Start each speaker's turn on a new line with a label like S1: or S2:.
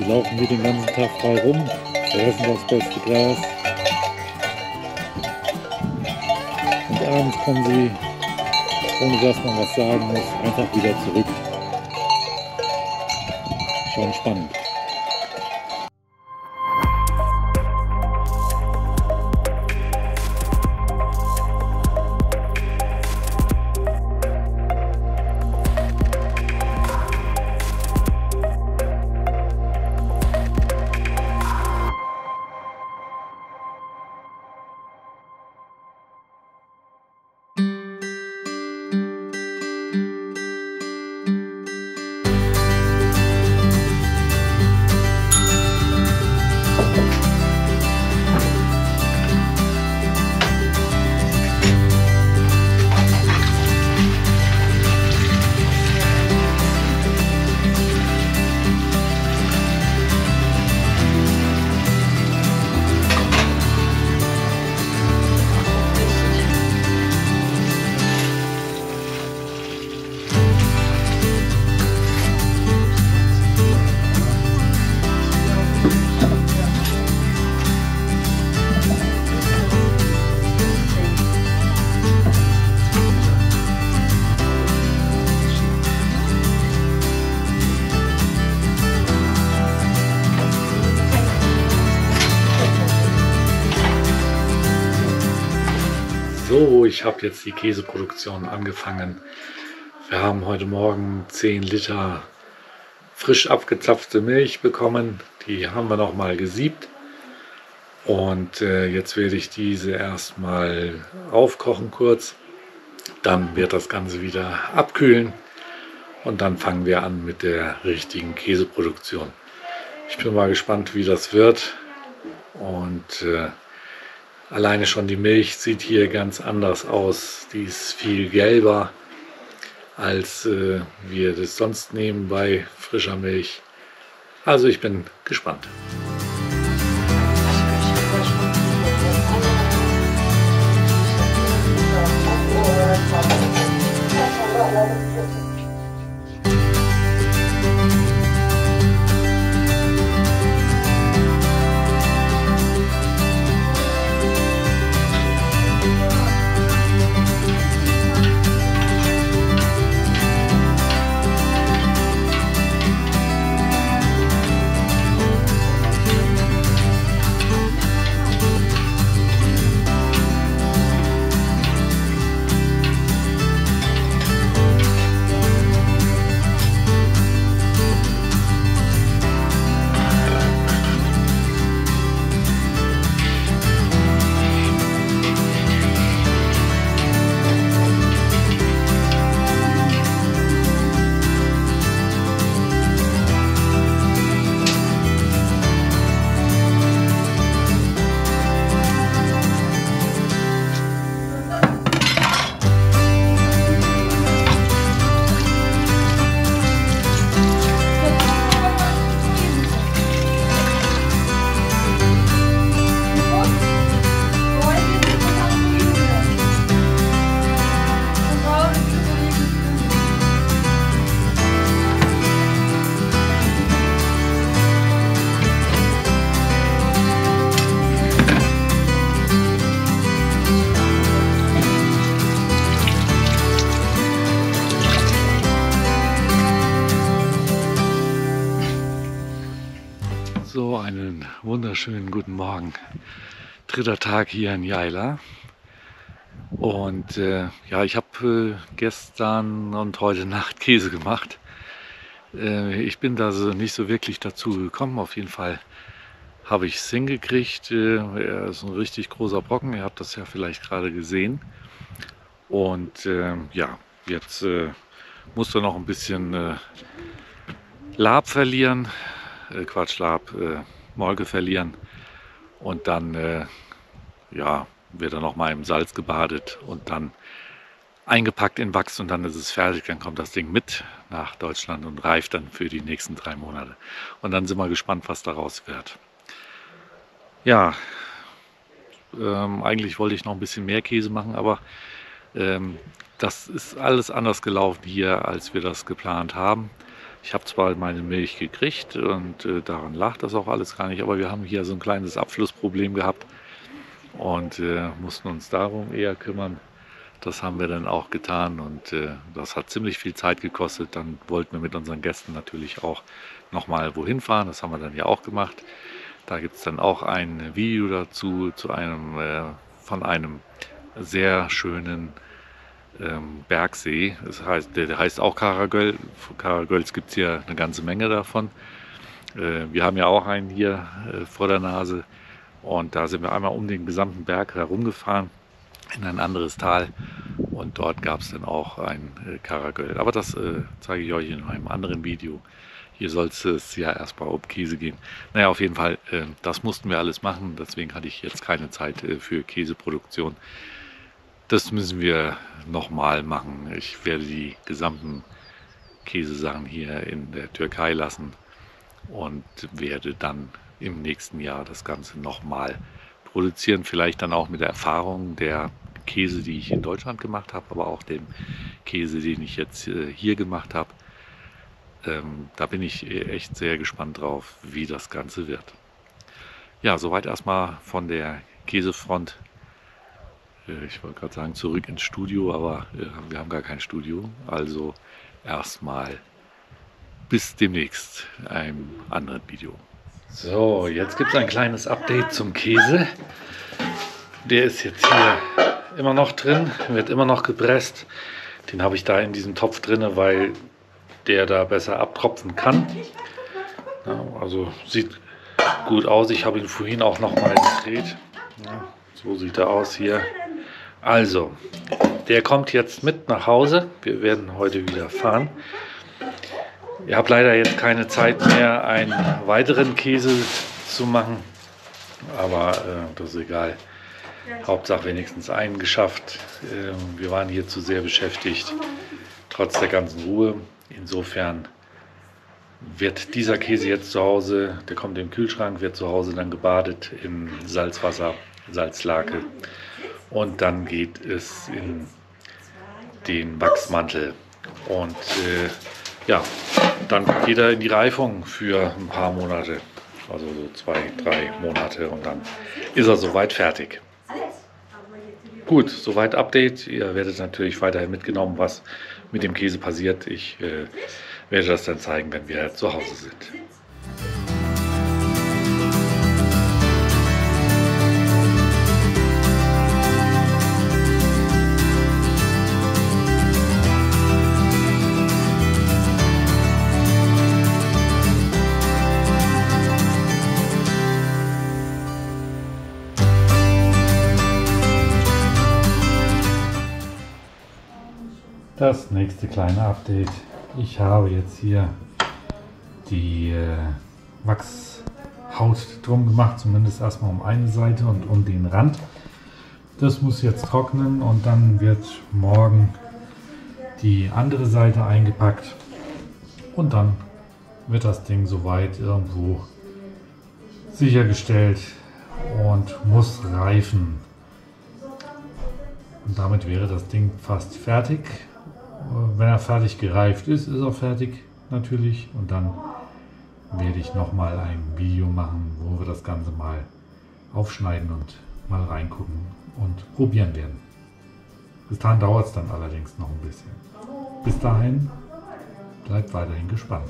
S1: laufen die den ganzen Tag frei rum, fressen das beste Gras und abends kommen sie, ohne dass man was sagen muss, einfach wieder zurück. Schon spannend. So, ich habe jetzt die Käseproduktion angefangen. Wir haben heute Morgen 10 Liter frisch abgezapfte Milch bekommen. Die haben wir noch mal gesiebt. Und jetzt werde ich diese erstmal aufkochen kurz. Dann wird das Ganze wieder abkühlen. Und dann fangen wir an mit der richtigen Käseproduktion. Ich bin mal gespannt, wie das wird. Und alleine schon die Milch sieht hier ganz anders aus. Die ist viel gelber, als wir das sonst nehmen bei frischer Milch. Also ich bin gespannt. So, einen wunderschönen guten Morgen. Dritter Tag hier in Jaila. Und ja, ich habe gestern und heute Nacht Käse gemacht. Ich bin da so nicht so wirklich dazu gekommen. Auf jeden Fall habe ich es hingekriegt. Er ist ein richtig großer Brocken. Ihr habt das ja vielleicht gerade gesehen. Und ja, jetzt musst du noch ein bisschen Lab verlieren. Molke verlieren und dann ja, wird er noch mal im Salz gebadet und dann eingepackt in Wachs und dann ist es fertig. Dann kommt das Ding mit nach Deutschland und reift dann für die nächsten 3 Monate. Und dann sind wir gespannt, was daraus wird. Ja, eigentlich wollte ich noch ein bisschen mehr Käse machen, aber das ist alles anders gelaufen hier, als wir das geplant haben. Ich habe zwar meine Milch gekriegt und daran lag das auch alles gar nicht, aber wir haben hier so ein kleines Abflussproblem gehabt und mussten uns darum eher kümmern. Das haben wir dann auch getan und das hat ziemlich viel Zeit gekostet. Dann wollten wir mit unseren Gästen natürlich auch nochmal wohin fahren. Das haben wir dann ja auch gemacht. Da gibt es dann auch ein Video dazu, von einem sehr schönen Bergsee. Der heißt auch Karagöl. Karagöls gibt es hier eine ganze Menge davon. Wir haben ja auch einen hier vor der Nase und da sind wir einmal um den gesamten Berg herumgefahren in ein anderes Tal und dort gab es dann auch ein Karagöl. Aber das zeige ich euch in einem anderen Video. Hier soll es ja erstmal um Käse gehen. Naja, auf jeden Fall, das mussten wir alles machen, deswegen hatte ich jetzt keine Zeit für Käseproduktion. Das müssen wir nochmal machen. Ich werde die gesamten Käsesachen hier in der Türkei lassen und werde dann im nächsten Jahr das Ganze nochmal produzieren. Vielleicht dann auch mit der Erfahrung der Käse, die ich in Deutschland gemacht habe, aber auch dem Käse, den ich jetzt hier gemacht habe. Da bin ich echt sehr gespannt drauf, wie das Ganze wird. Ja, soweit erstmal von der Käsefront. Ich wollte gerade sagen, zurück ins Studio, aber wir haben gar kein Studio. Also erstmal bis demnächst einem anderen Video. So, jetzt gibt es ein kleines Update zum Käse. Der ist jetzt hier immer noch drin, wird immer noch gepresst. Den habe ich da in diesem Topf drin, weil der da besser abtropfen kann. Ja, also sieht gut aus. Ich habe ihn vorhin auch noch mal gedreht. Ja, so sieht er aus hier. Also, der kommt jetzt mit nach Hause. Wir werden heute wieder fahren. Ich habe leider jetzt keine Zeit mehr, einen weiteren Käse zu machen. Aber das ist egal. Hauptsache wenigstens einen geschafft. Wir waren hier zu sehr beschäftigt, trotz der ganzen Ruhe. Insofern wird dieser Käse jetzt zu Hause, der kommt im Kühlschrank, wird zu Hause dann gebadet in Salzwasser, Salzlake und dann geht es in den Wachsmantel und ja, dann geht er in die Reifung für ein paar Monate, also so 2-3 Monate und dann ist er soweit fertig. Gut, soweit Update. Ihr werdet natürlich weiterhin mitgenommen, was mit dem Käse passiert. Ich werde das dann zeigen, wenn wir zu Hause sind. Das nächste kleine Update. Ich habe jetzt hier die Wachshaut drum gemacht, zumindest erstmal um eine Seite und um den Rand. Das muss jetzt trocknen und dann wird morgen die andere Seite eingepackt und dann wird das Ding soweit irgendwo sichergestellt und muss reifen. Und damit wäre das Ding fast fertig. Wenn er fertig gereift ist, ist er fertig natürlich. Und dann werde ich nochmal ein Video machen, wo wir das Ganze mal aufschneiden und mal reingucken und probieren werden. Bis dahin dauert es dann allerdings noch ein bisschen. Bis dahin bleibt weiterhin gespannt.